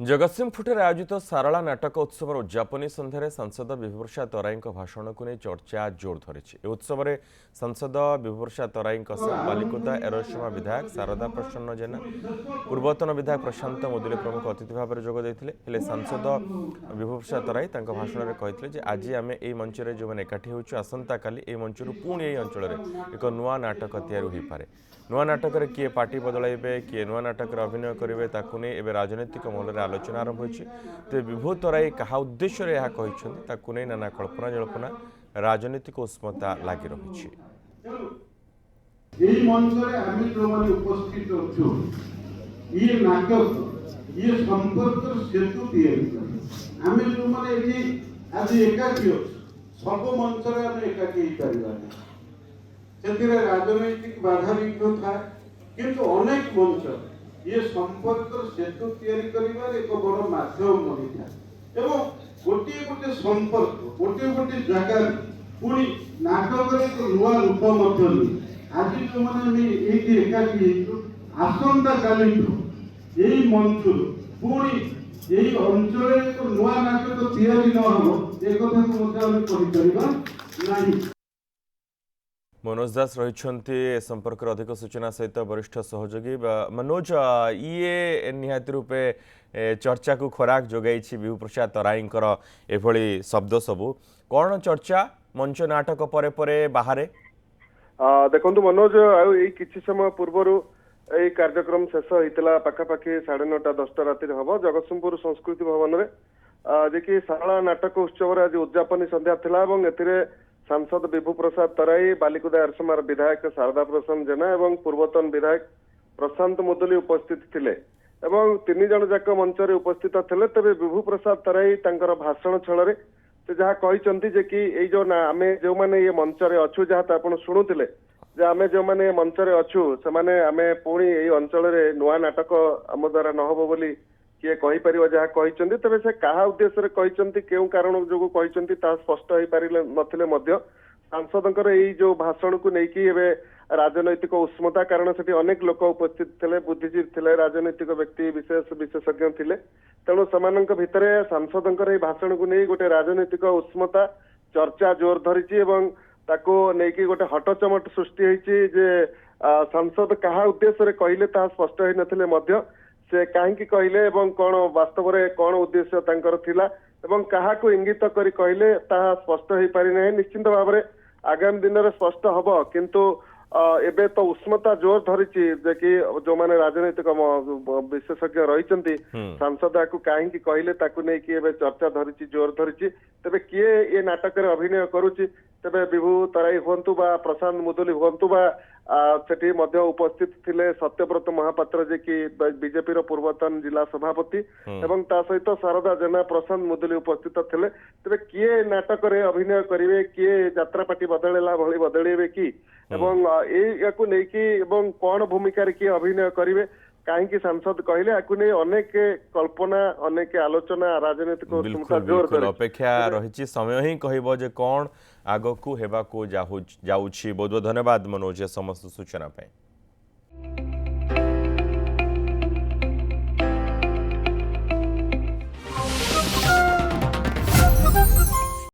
जगतसिंहपुर आयोजित सारला नाटक उत्सव उद्यापनी सन्धार सांसद विभूप्रसाद तराई भाषण को नहीं चर्चा जोर धरी उत्सव में सांसद विभूप्रसाद तराई बालिकुदा एरोसमा विधायक शारदा प्रसन्न जेना पूर्वतन विधायक प्रशांत मुदुली प्रमुख अतिथि भाव में जोगद सांसद विभूप्रसाद तराई भाषण में कहते आज आम यही मंच में जो मैंने एकाठी होचु आसंता काली ए मंच पुणी यही अंचल एक नुआ नाटक तैयारी हो पारे नुआ नाटक किए पार्टी बदलाइबे किए नुआ नाटक अभिनय करेंगे ताकू नहीं एवं राजनीतिक महल में आलोचना आरंभ होती तेज विभू तराई क्या उद्देश्य यह कहते नाना कल्पना जल्पना राजनीतिक उष्मता लगी रही सब मंच से राजनैतिक बाधा विघ्न था किंतु अनेक मंच ये संपर्क सेतु तैयारी करिवार एक बड़ माध्यम बनी था एवं गोटे गोटे संपर्क गोटे गोटे जगह पुणी नाटक एक नुआ रूप आज जो मैंने एकाठी आसंता काली यही मंच पुणी यही अंचल एक नुआ नाटक तैयारी न हो एक नहीं। मनोज दास रही संपर्क अधिक सूचना सहित वरिष्ठ सहयोगी मनोज ये निहाती रूपे चर्चा को खोराक जोगाई विभूप्रसाद तराई एभली शब्द सबू कौन चर्चा मंच नाटक परे परे बाहर देखो मनोज कि समय पूर्व कार्यक्रम शेष होता पाखापाखि 9:30 10टा राति हम जगतसिंहपुर संस्कृति भवन में जे कि सारला नाटक उत्सव आज उद्यापनी संध्या थिला सांसद विभू प्रसाद तराई बालिकुदा एरसमार विधायक शारदा प्रसन्न जेना एवं पूर्वतन विधायक प्रशांत मुदुली उपस्थित थिले एवं 3 जन जाक मंच रे उपस्थित थिले तबे विभू प्रसाद तराई तांकर भाषण छଳରେ से जहाँ कहते जे कि ये जो आम जो मैंने ये मंच रे अच्छु जहाँ आप शुणुले जे आम जो मैंने मंच रे अच्छु से माने आमे पुणी ये अंचल रे नुआ नाटक आम द्वारा नहब बोली किए कहीपर जहाँ कहते तेरे से क्या उद्देश्य कहते क्यों कारण जो कहते स्पष्ट हो पारे नथिले सांसद जो भाषण को लेकिन राजनैतिक उष्मता कारण से अनेक लोक उपस्थित थे बुद्धिजीवी थे राजनैतिक व्यक्ति विशेषज्ञ थे तेणु से भितर सांसद भाषण को नहीं गोटे राजनैतिक उष्मता चर्चा जोर धरी गोटे हटचमट सृष्टि होती सांसद क्या उद्देश्य कहले स्पष्ट हो नथिले से कहीं कहले कौन वास्तव में कौन उद्देश्य थिला एवं क्या इंगित करी कहले स्पष्ट हो पारि ना निश्चिंत भाव में आगामी दिन में स्पष्ट हम किंतु एबे तो उष्मता जोर धरी कि जो माने राजनैतिक विशेषज्ञ रही सांसद को कहीं कहले चर्चा धरी जोर धरी तेरे किए ये नाटक अभिनय करुच्ची तेरे विभू तराई हूँ बा प्रशांत मुदुली हूँ बा सेठी मध्य उपस्थित थिले सत्यव्रत महापात्र जे कि बीजेपी पूर्वतन जिला सभापति एवं ता सहित शारदा जेना प्रशांत मुदुली उपस्थित थिले तेरे किए नाटक अभिनय करेंगे किए यात्रापाटी बदलेला भली बदलेबे कि एवं याकू नहीं कौन भूमिका किए अभिनय करेंगे कहीं सांसद कहले याकू नहीं अनेक कल्पना अनेक आलोचना राजनीतिक अपेक्षा रही समय ही कहब जे कौन आगकू हेबाकू जाउछि। बहुत बहुत धन्यवाद मनोज समस्त सूचना पे।